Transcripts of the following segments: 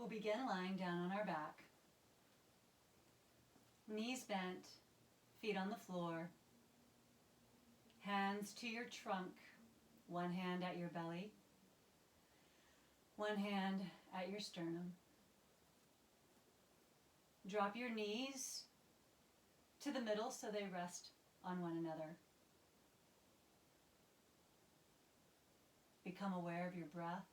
We'll begin lying down on our back. Knees bent, feet on the floor, hands to your trunk, one hand at your belly, one hand at your sternum. Drop your knees to the middle so they rest on one another. Become aware of your breath.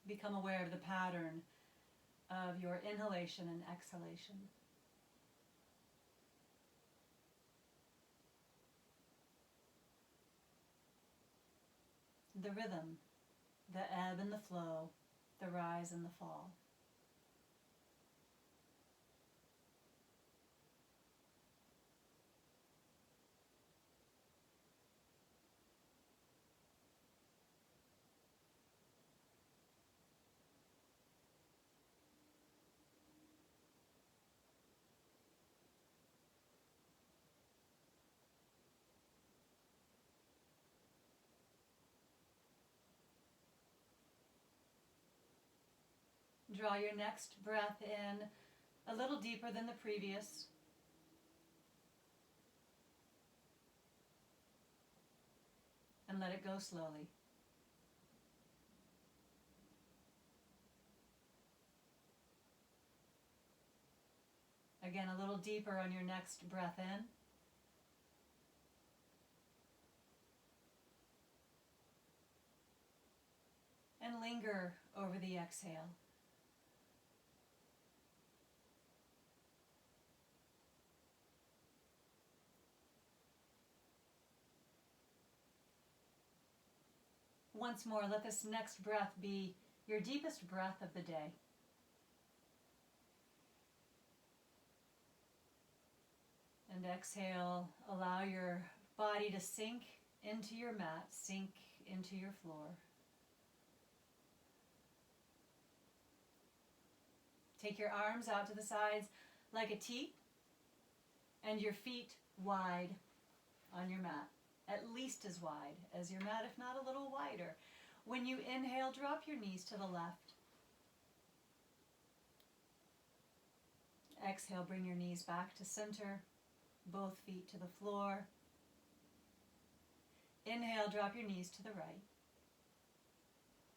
Become aware of the pattern of your inhalation and exhalation. The rhythm, the ebb and the flow, the rise and the fall. Draw your next breath in a little deeper than the previous. And let it go slowly. Again, a little deeper on your next breath in. And linger over the exhale. Once more, let this next breath be your deepest breath of the day. And exhale, allow your body to sink into your mat, sink into your floor. Take your arms out to the sides like a T, and your feet wide on your mat. At least as wide as your mat, if not a little wider. When you inhale, drop your knees to the left. Exhale, bring your knees back to center, both feet to the floor. Inhale, drop your knees to the right.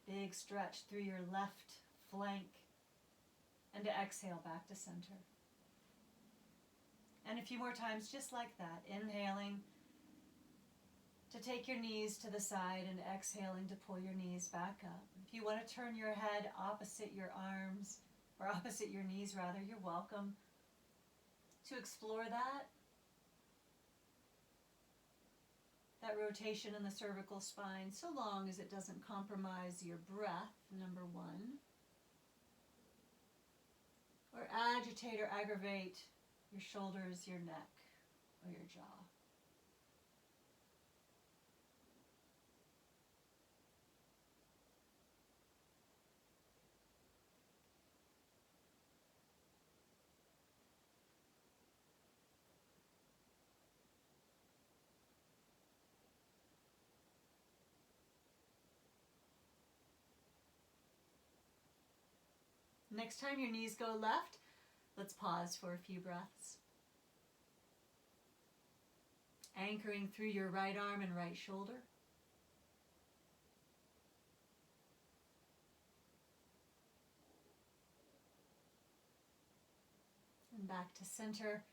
Big stretch through your left flank. And exhale, back to center. And a few more times just like that, inhaling to take your knees to the side and exhaling to pull your knees back up. If you want to turn your head opposite your arms, or opposite your knees rather, you're welcome to explore that. That rotation in the cervical spine, so long as it doesn't compromise your breath, number one. Or agitate or aggravate your shoulders, your neck, or your jaw. Next time your knees go left, let's pause for a few breaths. Anchoring through your right arm and right shoulder. And back to center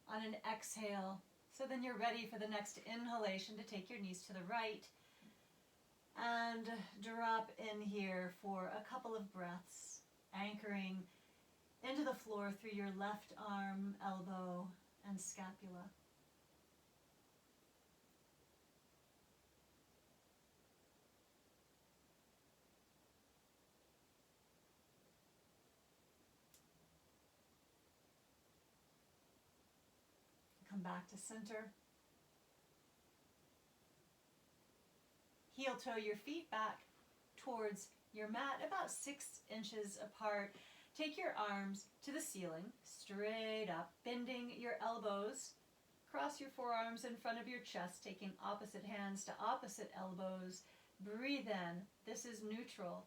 on an exhale. So then you're ready for the next inhalation to take your knees to the right and drop in here for a couple of breaths, anchoring into the floor through your left arm, elbow, and scapula. Come back to center. Heel toe your feet back towards your mat, about 6 inches apart. take your arms to the ceiling, straight up, bending your elbows. Cross your forearms in front of your chest, taking opposite hands to opposite elbows. Breathe in. This is neutral.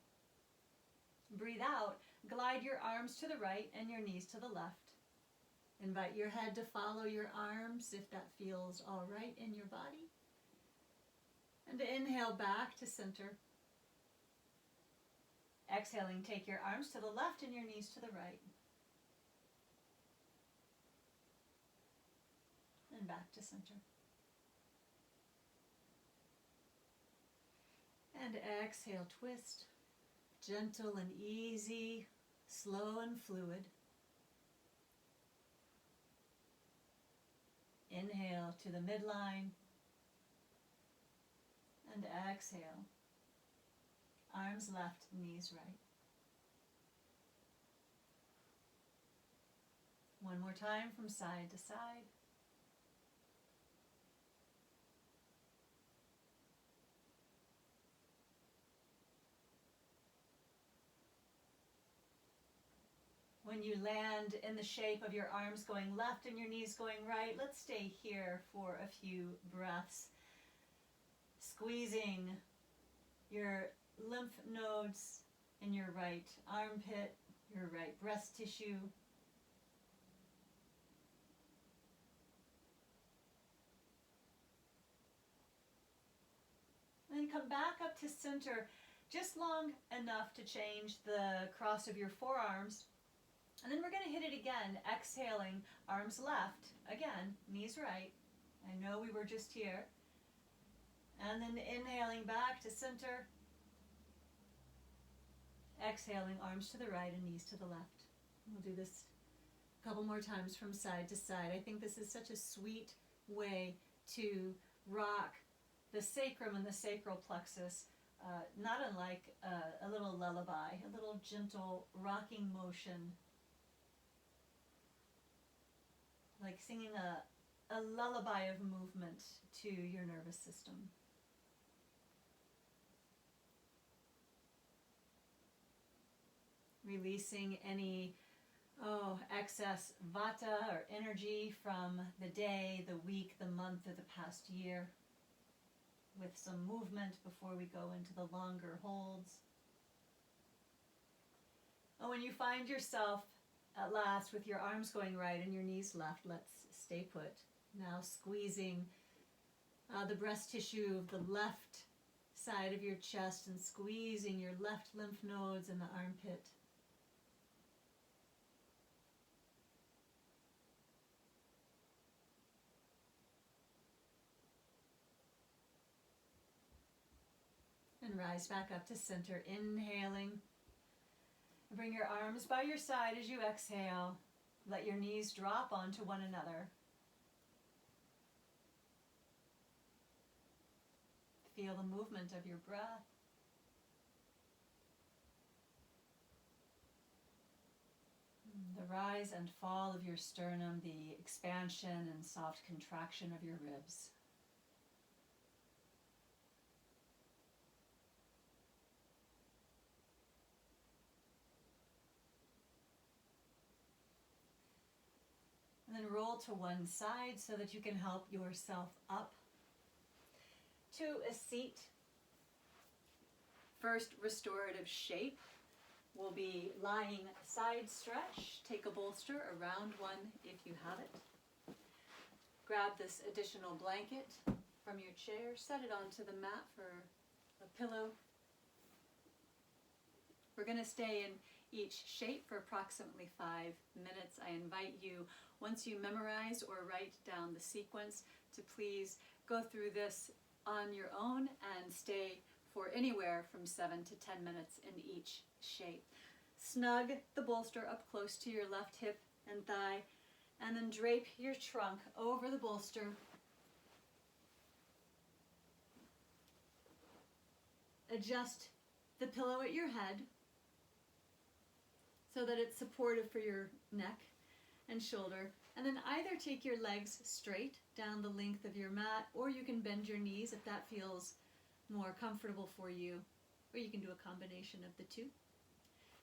Breathe out. Glide your arms to the right and your knees to the left. Invite your head to follow your arms if that feels all right in your body. And inhale back to center. Exhaling, take your arms to the left and your knees to the right. And back to center. And exhale, twist. Gentle and easy, slow and fluid. Inhale to the midline. And exhale. Arms left, knees right. One more time from side to side. When you land in the shape of your arms going left and your knees going right, let's stay here for a few breaths. Squeezing your lymph nodes in your right armpit, your right breast tissue. And then come back up to center, just long enough to change the cross of your forearms. And then we're going to hit it again, exhaling, arms left, again, knees right. I know we were just here. And then inhaling back to center. Exhaling, arms to the right and knees to the left. We'll do this a couple more times from side to side. I think this is such a sweet way to rock the sacrum and the sacral plexus, not unlike a little lullaby, a little gentle rocking motion, like singing a lullaby of movement to your nervous system. Releasing any excess vata or energy from the day, the week, the month, or the past year, with some movement before we go into the longer holds. And when you find yourself at last with your arms going right and your knees left, let's stay put. Now squeezing the breast tissue of the left side of your chest and squeezing your left lymph nodes in the armpit. And rise back up to center, inhaling. Bring your arms by your side as you exhale. Let your knees drop onto one another. Feel the movement of your breath. The rise and fall of your sternum, the expansion and soft contraction of your ribs. And then roll to one side so that you can help yourself up to a seat. First restorative shape will be lying side stretch. Take a bolster, a round one if you have it. Grab this additional blanket from your chair, set it onto the mat for a pillow. We're going to stay in each shape for approximately 5 minutes. I invite you, once you memorize or write down the sequence, to please go through this on your own and stay for anywhere from 7 to 10 minutes in each shape. Snug the bolster up close to your left hip and thigh, and then drape your trunk over the bolster. Adjust the pillow at your head so that it's supportive for your neck and shoulder. And then either take your legs straight down the length of your mat, or you can bend your knees if that feels more comfortable for you, or you can do a combination of the two.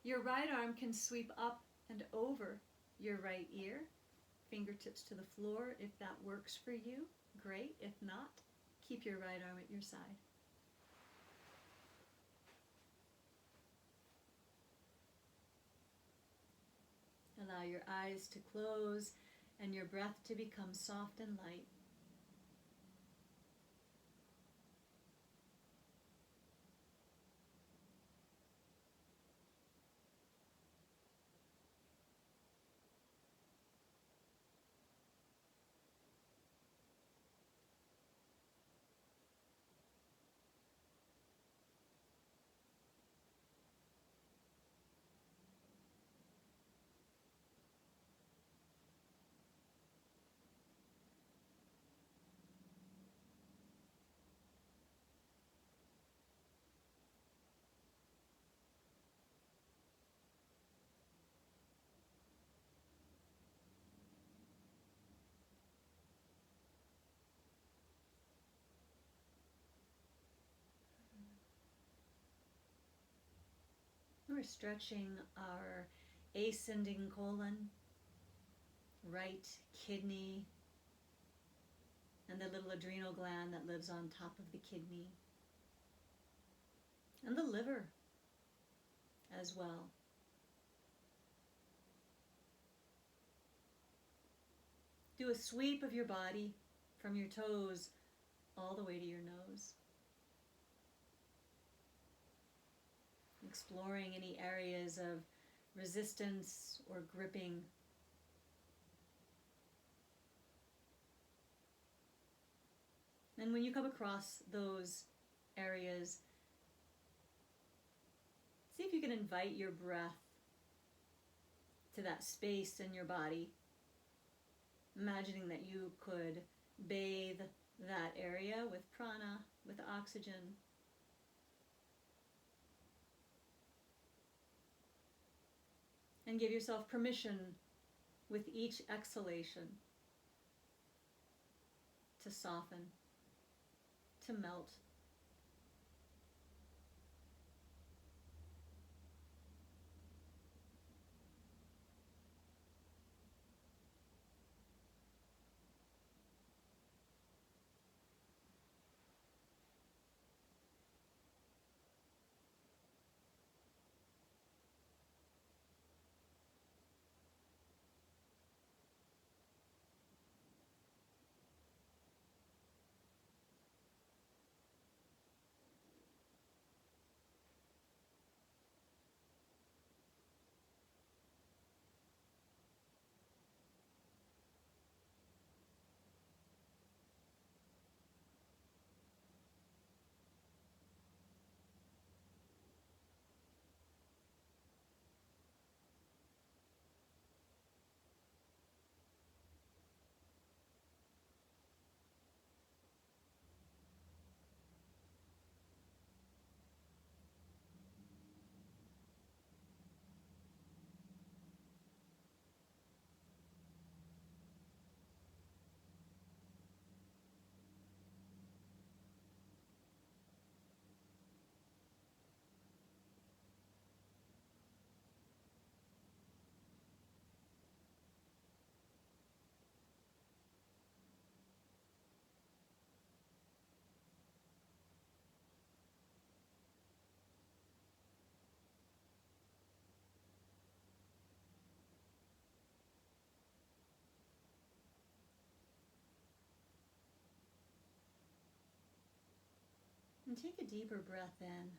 Your right arm can sweep up and over your right ear, fingertips to the floor. If that works for you, great. If not, keep your right arm at your side. Allow your eyes to close and your breath to become soft and light. We're stretching our ascending colon, right kidney, and the little adrenal gland that lives on top of the kidney, and the liver as well. Do a sweep of your body from your toes all the way to your nose. Exploring any areas of resistance or gripping. And when you come across those areas, see if you can invite your breath to that space in your body, imagining that you could bathe that area with prana, with oxygen. And give yourself permission with each exhalation to soften, to melt. And take a deeper breath in.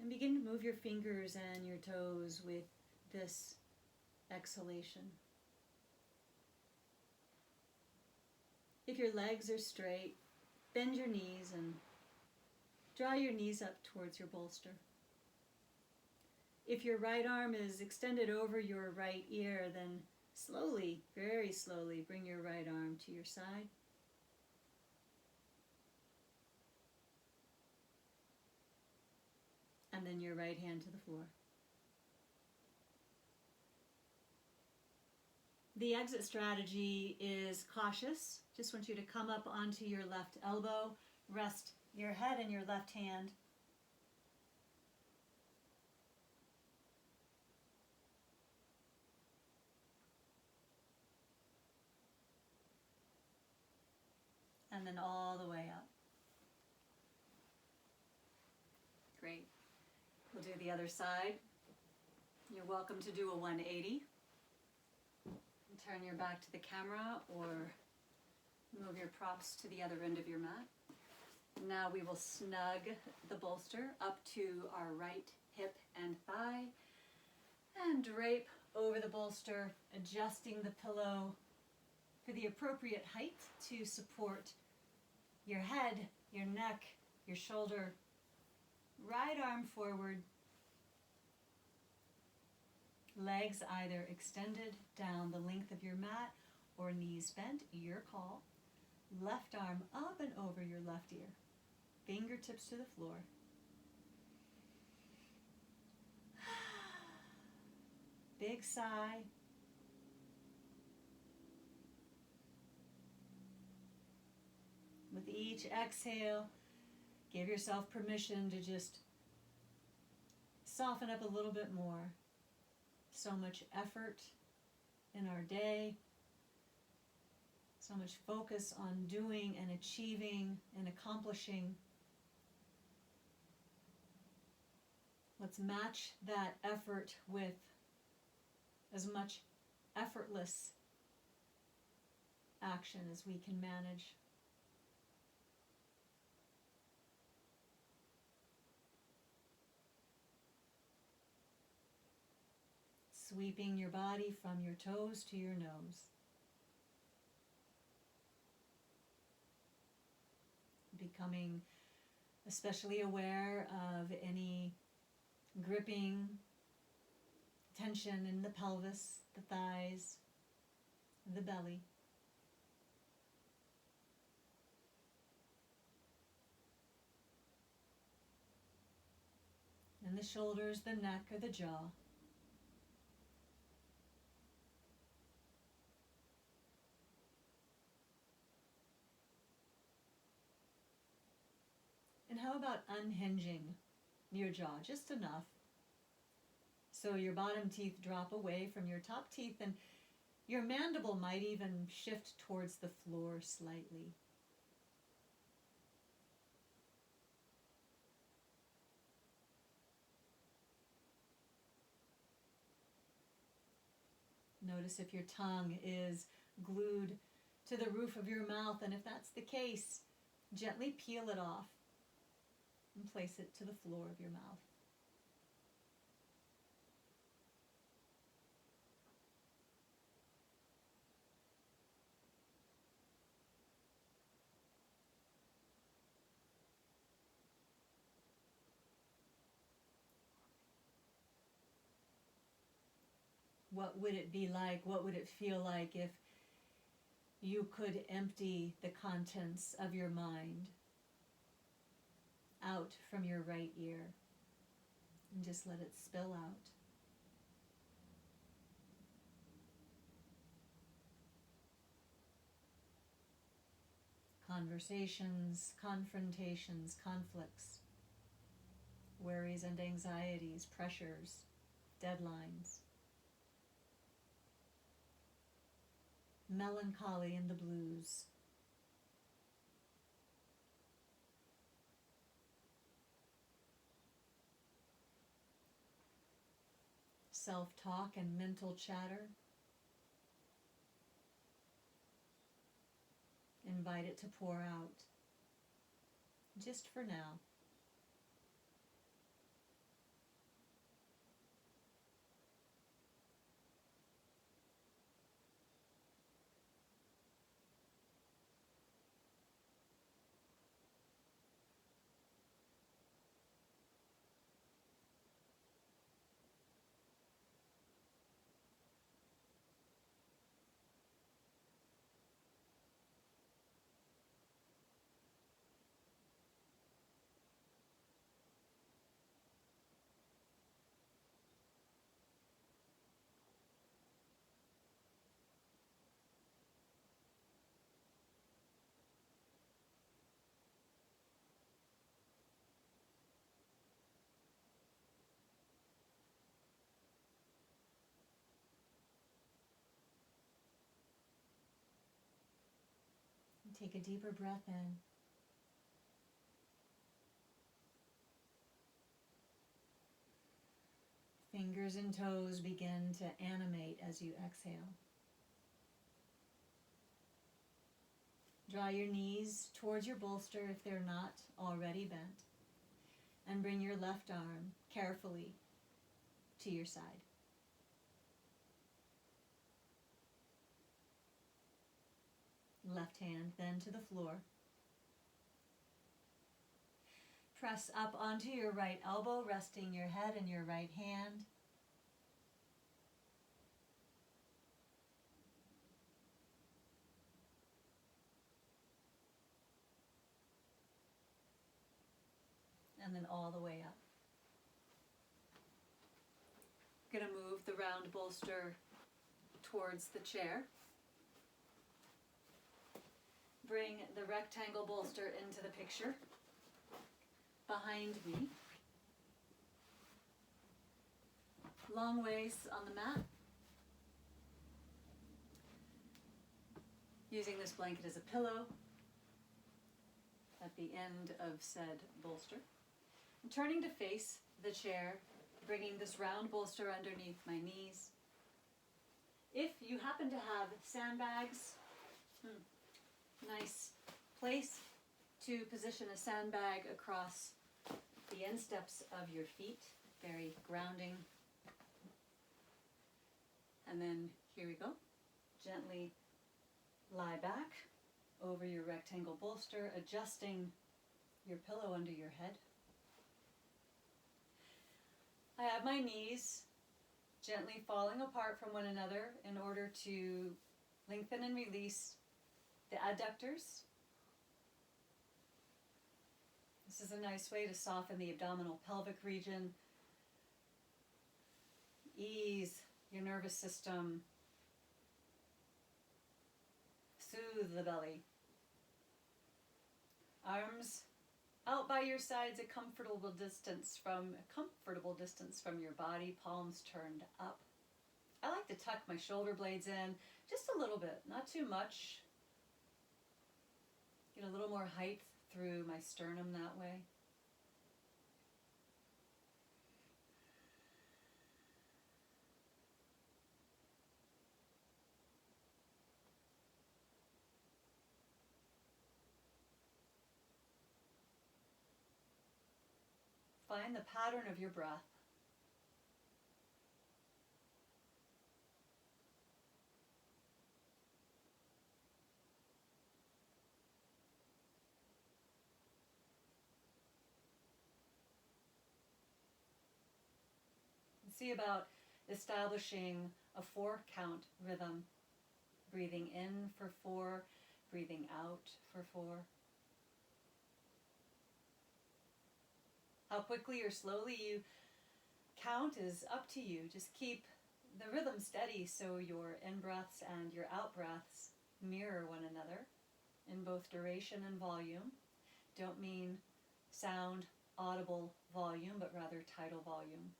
And begin to move your fingers and your toes with this exhalation. If your legs are straight, bend your knees and draw your knees up towards your bolster. If your right arm is extended over your right ear, then slowly, very slowly, bring your right arm to your side. And then your right hand to the floor. The exit strategy is cautious. Just want you to come up onto your left elbow, rest your head in your left hand, and then all the way up. Great. We'll do the other side. You're welcome to do a 180. Turn your back to the camera or move your props to the other end of your mat. Now we will snug the bolster up to our right hip and thigh and drape over the bolster, adjusting the pillow for the appropriate height to support your head, your neck, your shoulder. Right arm forward, legs either extended down the length of your mat or knees bent, your call. Left arm up and over your left ear, fingertips to the floor. Big sigh. With each exhale, give yourself permission to just soften up a little bit more. So much effort in our day, so much focus on doing and achieving and accomplishing. Let's match that effort with as much effortless action as we can manage. Sweeping your body from your toes to your nose. Becoming especially aware of any gripping tension in the pelvis, the thighs, the belly. And the shoulders, the neck, or the jaw. And how about unhinging your jaw just enough so your bottom teeth drop away from your top teeth and your mandible might even shift towards the floor slightly. Notice if your tongue is glued to the roof of your mouth, and if that's the case, gently peel it off and place it to the floor of your mouth. What would it be like? What would it feel like if you could empty the contents of your mind out from your right ear and just let it spill out? Conversations, confrontations, conflicts, worries and anxieties, pressures, deadlines, melancholy and the blues. Self-talk and mental chatter. Invite it to pour out, just for now. Take a deeper breath in. Fingers and toes begin to animate as you exhale. Draw your knees towards your bolster if they're not already bent, and bring your left arm carefully to your side. Left hand then to the floor. Press up onto your right elbow, resting your head in your right hand. And then all the way up. Going to move the round bolster towards the chair. Bring the rectangle bolster into the picture behind me. Long ways on the mat. Using this blanket as a pillow at the end of said bolster. I'm turning to face the chair, bringing this round bolster underneath my knees. If you happen to have sandbags, nice place to position a sandbag across the insteps of your feet. Very grounding. And then here we go. Gently lie back over your rectangle bolster, adjusting your pillow under your head. I have my knees gently falling apart from one another in order to lengthen and release the adductors. This is a nice way to soften the abdominal pelvic region, ease your nervous system, soothe the belly. Arms out by your sides, a comfortable distance from your body, palms turned up. I like to tuck my shoulder blades in just a little bit, not too much. Get a little more height through my sternum that way. Find the pattern of your breath. See about establishing a 4-count rhythm. Breathing in for 4, breathing out for 4. How quickly or slowly you count is up to you. Just keep the rhythm steady so your in-breaths and your out-breaths mirror one another in both duration and volume. Don't mean sound, audible volume, but rather tidal volume.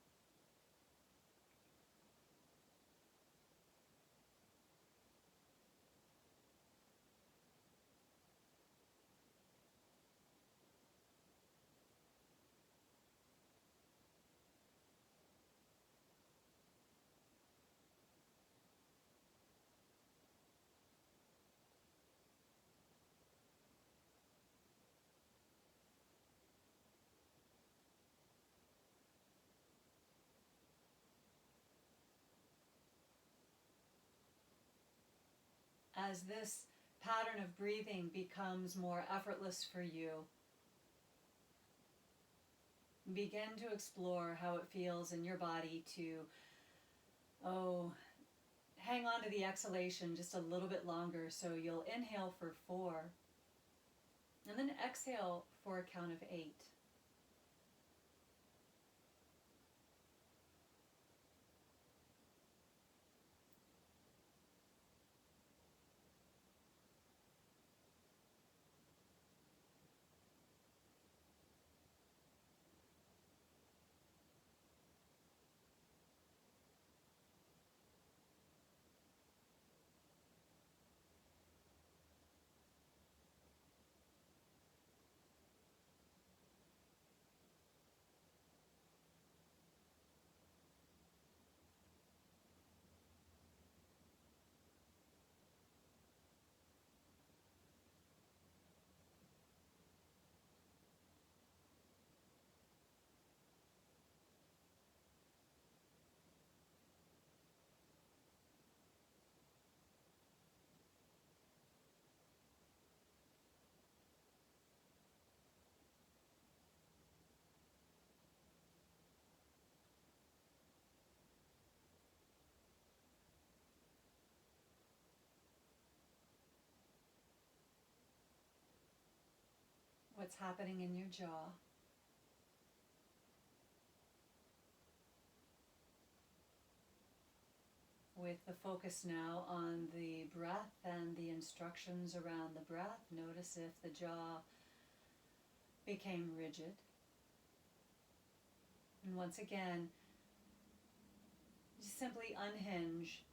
As this pattern of breathing becomes more effortless for you, begin to explore how it feels in your body to, hang on to the exhalation just a little bit longer. So you'll inhale for 4, and then exhale for a count of 8. what's happening in your jaw. With the focus now on the breath and the instructions around the breath, notice if the jaw became rigid. And once again, just simply unhinge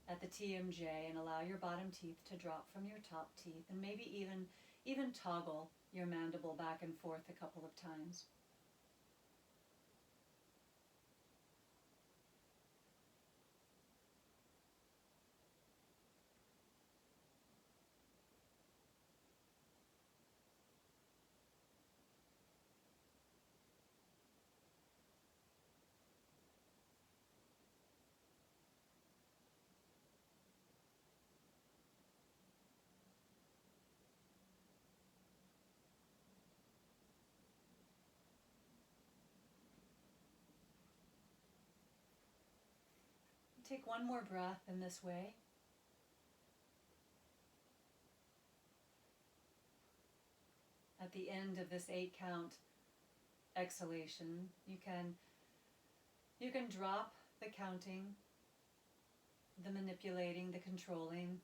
at the TMJ and allow your bottom teeth to drop from your top teeth, and maybe even toggle your mandible back and forth a couple of times. Take one more breath in this way. At the end of this 8-count exhalation, you can drop the counting, the manipulating, the controlling,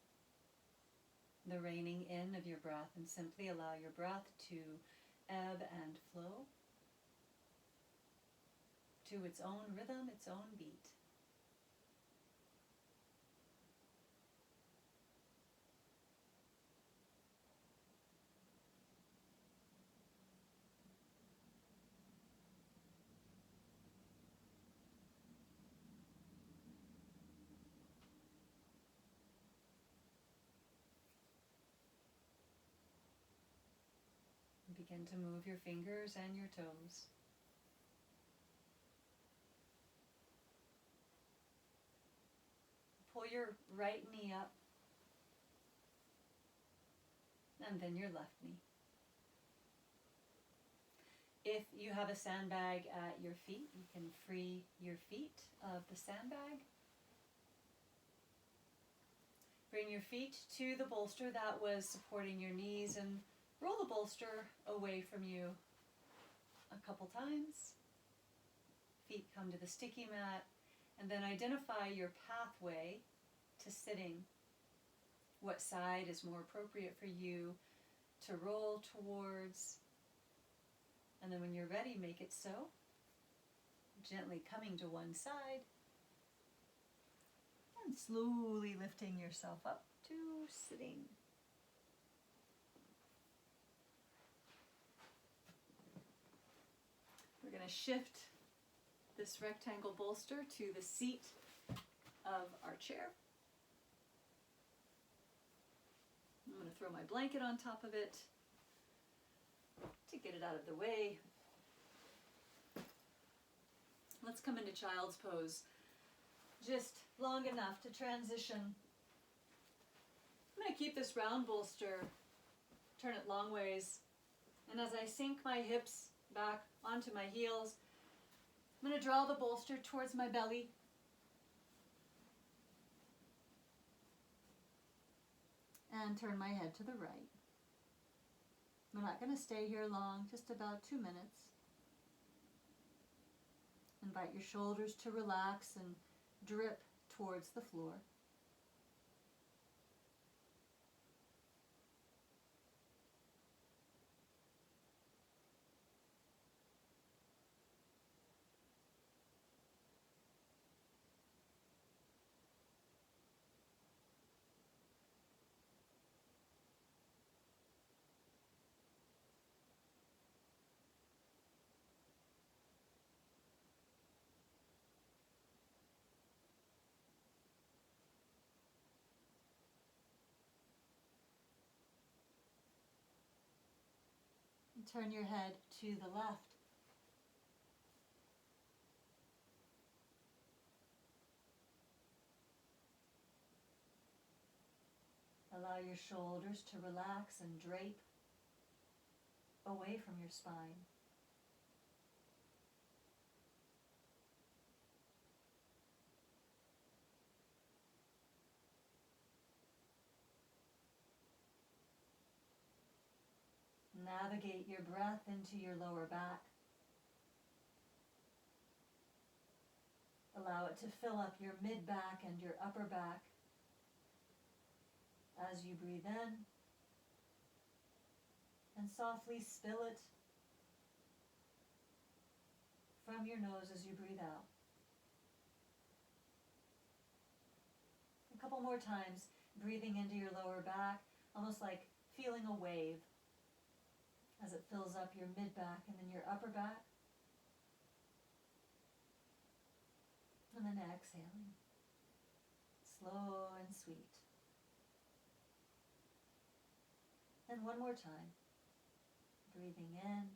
the reining in of your breath, and simply allow your breath to ebb and flow to its own rhythm, its own beat. Begin to move your fingers and your toes. Pull your right knee up, and then your left knee. If you have a sandbag at your feet, you can free your feet of the sandbag. Bring your feet to the bolster that was supporting your knees and roll the bolster away from you a couple times. Feet come to the sticky mat, and then identify your pathway to sitting. What side is more appropriate for you to roll towards? And then when you're ready, make it so. Gently coming to one side and slowly lifting yourself up to sitting. We're going to shift this rectangle bolster to the seat of our chair. I'm going to throw my blanket on top of it to get it out of the way. Let's come into child's pose. Just long enough to transition. I'm going to keep this round bolster, turn it long ways, and as I sink my hips back onto my heels, I'm going to draw the bolster towards my belly. And turn my head to the right. We're not going to stay here long, just about 2 minutes. Invite your shoulders to relax and drip towards the floor. Turn your head to the left. Allow your shoulders to relax and drape away from your spine. Navigate your breath into your lower back. Allow it to fill up your mid-back and your upper back as you breathe in, and softly spill it from your nose as you breathe out. A couple more times, breathing into your lower back, almost like feeling a wave as it fills up your mid-back and then your upper back. And then exhaling, slow and sweet. And one more time, breathing in,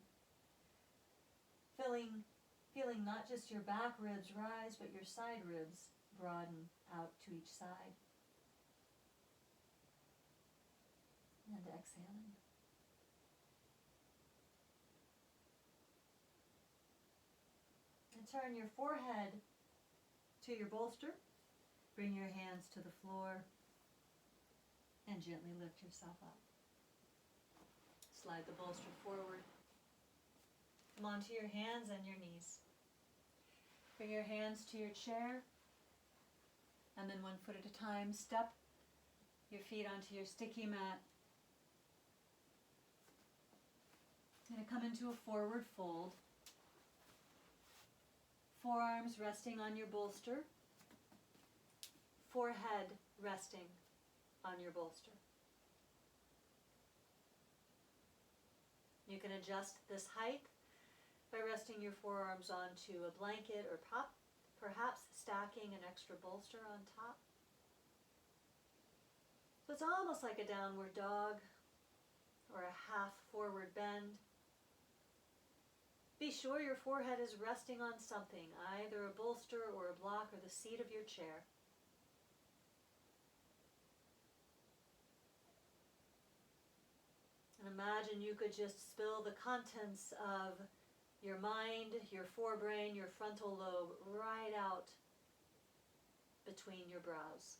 feeling not just your back ribs rise, but your side ribs broaden out to each side. And exhaling. And turn your forehead to your bolster. Bring your hands to the floor and gently lift yourself up. Slide the bolster forward. Come onto your hands and your knees. Bring your hands to your chair, and then one foot at a time, step your feet onto your sticky mat. You're going to come into a forward fold. Forearms resting on your bolster. Forehead resting on your bolster. You can adjust this height by resting your forearms onto a blanket or perhaps stacking an extra bolster on top. So it's almost like a downward dog or a half forward bend. Be sure your forehead is resting on something, either a bolster or a block or the seat of your chair. And imagine you could just spill the contents of your mind, your forebrain, your frontal lobe right out between your brows.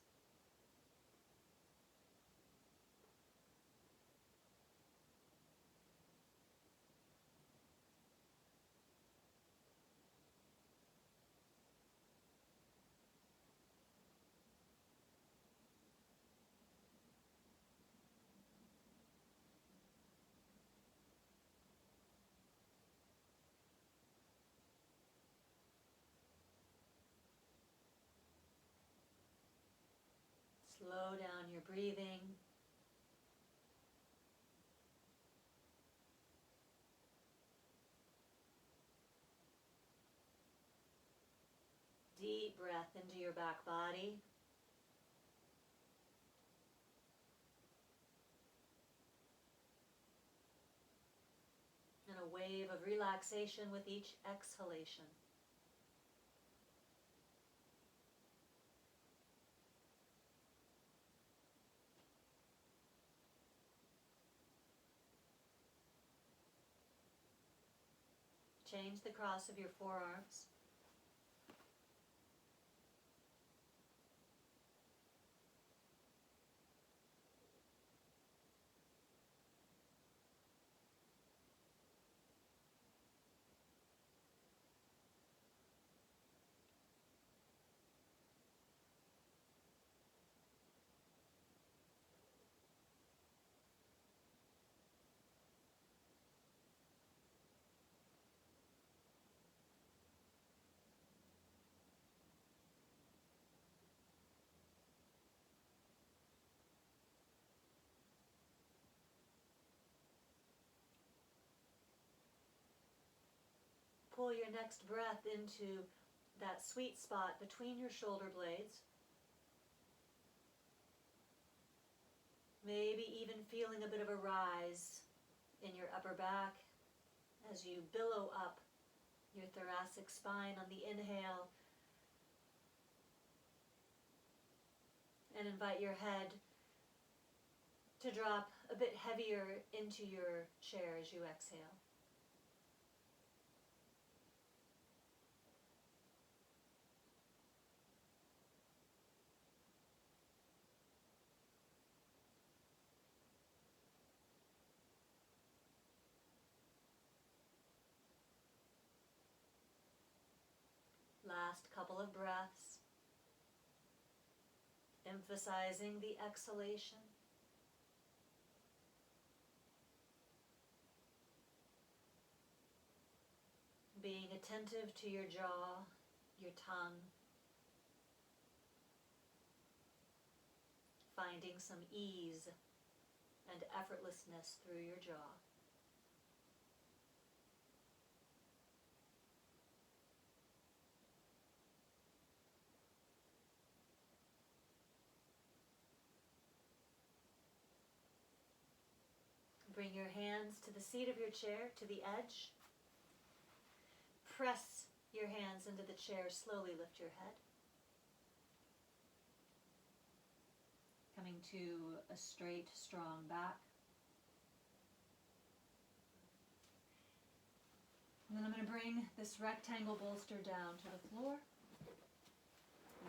Slow down your breathing. Deep breath into your back body. And a wave of relaxation with each exhalation. Change the cross of your forearms. Pull your next breath into that sweet spot between your shoulder blades. Maybe even feeling a bit of a rise in your upper back as you billow up your thoracic spine on the inhale, and invite your head to drop a bit heavier into your chair as you exhale. last couple of breaths, emphasizing the exhalation. Being attentive to your jaw, your tongue, finding some ease and effortlessness through your jaw. Bring your hands to the seat of your chair, to the edge. Press your hands into the chair, slowly lift your head. Coming to a straight, strong back. And then I'm going to bring this rectangle bolster down to the floor.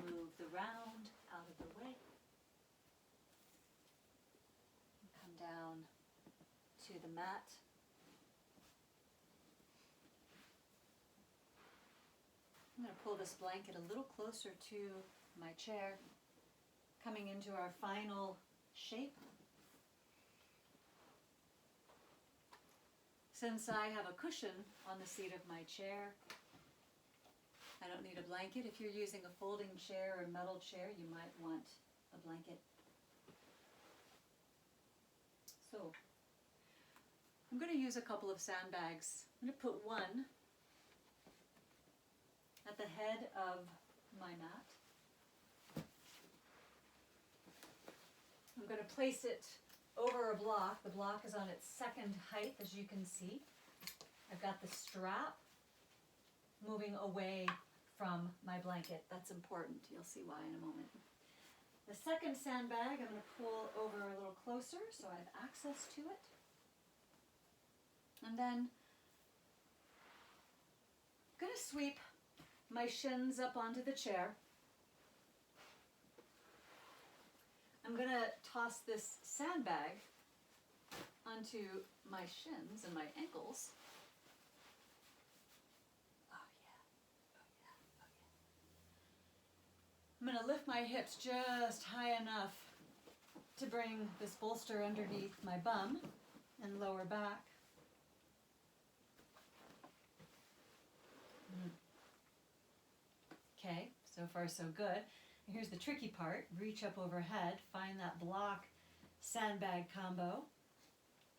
Move the round out of the way. Come down to the mat. I'm going to pull this blanket a little closer to my chair, coming into our final shape. Since I have a cushion on the seat of my chair, I don't need a blanket. If you're using a folding chair or metal chair, you might want a blanket. So, I'm going to use a couple of sandbags. I'm going to put one at the head of my mat. I'm going to place it over a block. The block is on its second height, as you can see. I've got the strap moving away from my blanket. That's important. You'll see why in a moment. The second sandbag I'm going to pull over a little closer so I have access to it. And then I'm going to sweep my shins up onto the chair. I'm going to toss this sandbag onto my shins and my ankles. Oh yeah, oh yeah, oh yeah. I'm going to lift my hips just high enough to bring this bolster underneath my bum and lower back. Okay, so far so good. Here's the tricky part. Reach up overhead, find that block sandbag combo,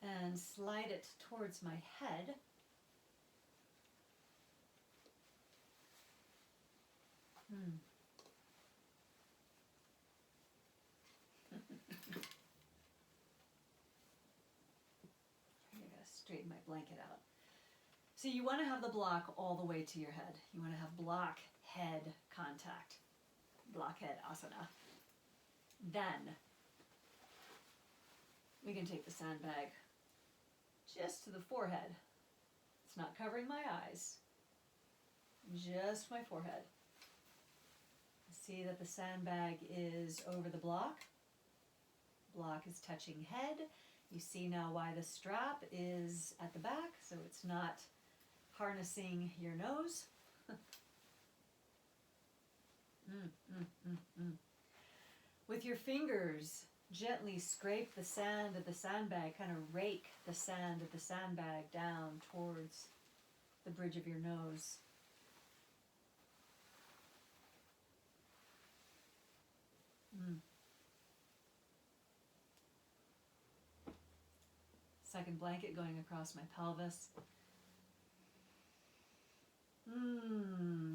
and slide it towards my head. I'm going to straighten my blanket out. So you want to have the block all the way to your head. You want to have block head contact. Blockhead asana. Then we can take the sandbag just to the forehead. It's not covering my eyes, just my forehead. See that the sandbag is over the block. Block is touching head. You see now why the strap is at the back, so it's not harnessing your nose. With your fingers, gently scrape the sand of the sandbag, kind of rake the sand of the sandbag down towards the bridge of your nose. Second blanket going across my pelvis.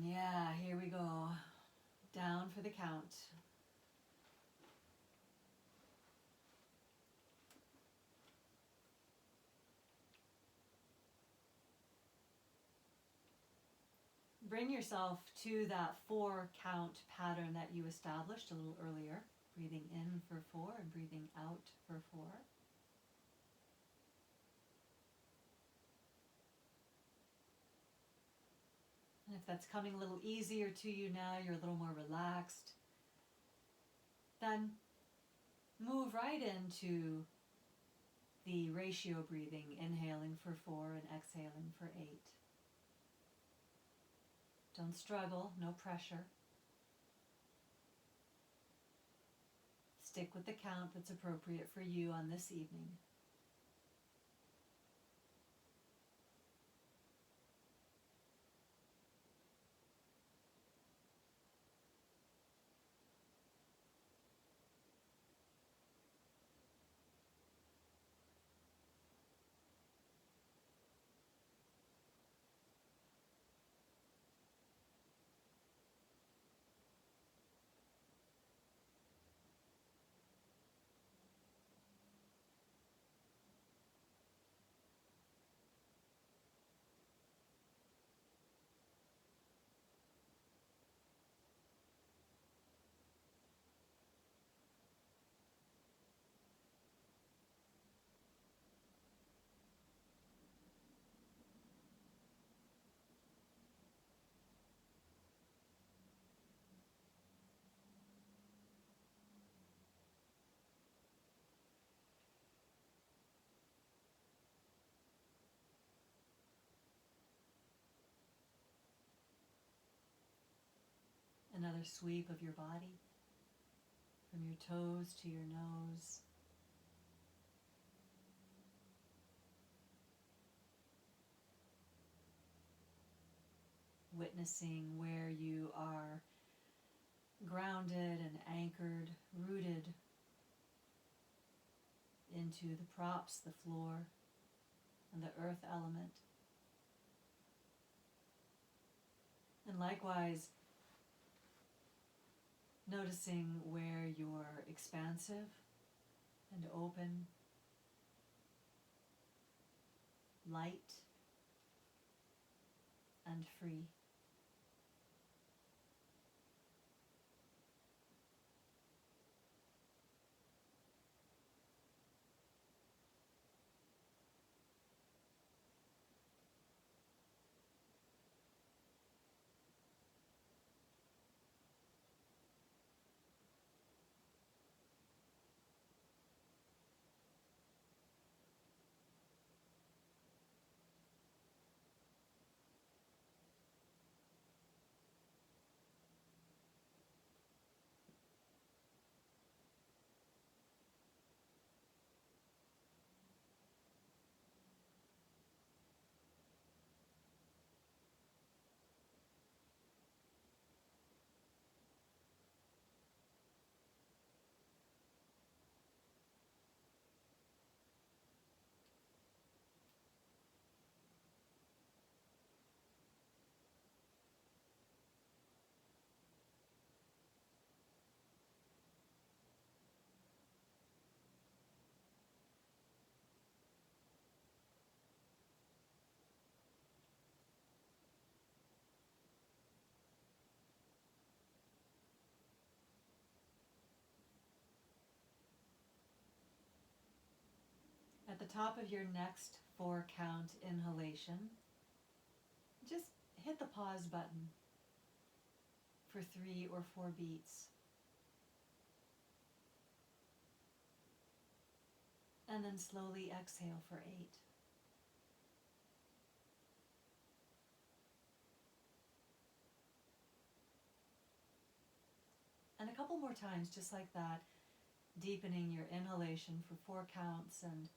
Yeah, here we go. Down for the count. Bring yourself to that 4 count pattern that you established a little earlier. Breathing in for 4 and breathing out for 4. And if that's coming a little easier to you now, you're a little more relaxed, then move right into the ratio breathing, inhaling for 4 and exhaling for 8. Don't struggle, no pressure. Stick with the count that's appropriate for you on this evening. Another sweep of your body, from your toes to your nose. Witnessing where you are grounded and anchored, rooted into the props, the floor, and the earth element. And likewise, noticing where you're expansive and open, light and free. At the top of your next 4-count inhalation, just hit the pause button for 3 or 4 beats. And then slowly exhale for 8. And a couple more times just like that, deepening your inhalation for 4 counts and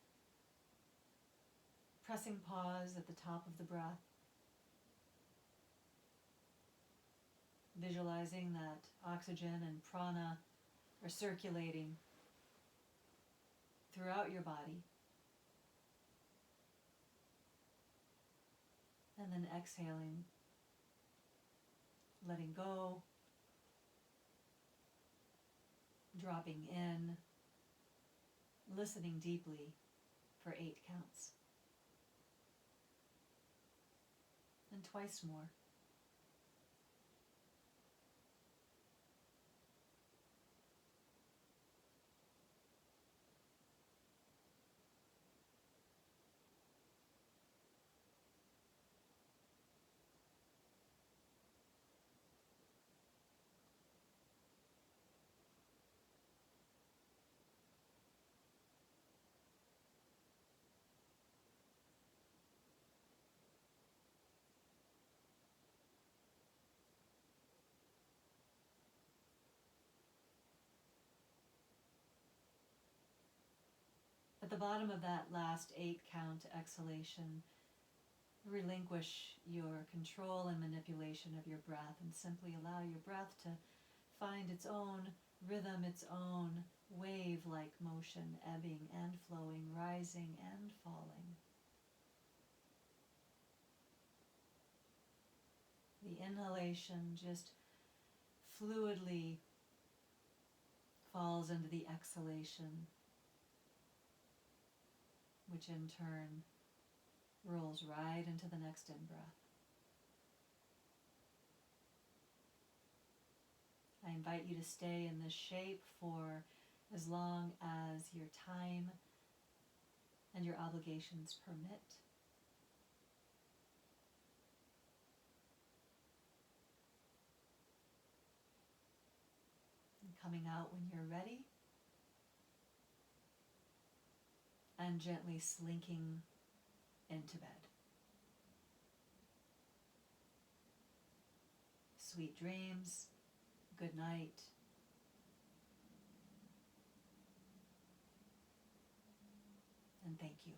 pressing pause at the top of the breath. Visualizing that oxygen and prana are circulating throughout your body. And then exhaling, letting go, dropping in, listening deeply for 8 counts. And twice more. At the bottom of that last 8 count exhalation, relinquish your control and manipulation of your breath and simply allow your breath to find its own rhythm, its own wave-like motion, ebbing and flowing, rising and falling. The inhalation just fluidly falls into the exhalation, which in turn rolls right into the next in-breath. I invite you to stay in this shape for as long as your time and your obligations permit. And coming out when you're ready, and gently slinking into bed. Sweet dreams, good night, and thank you.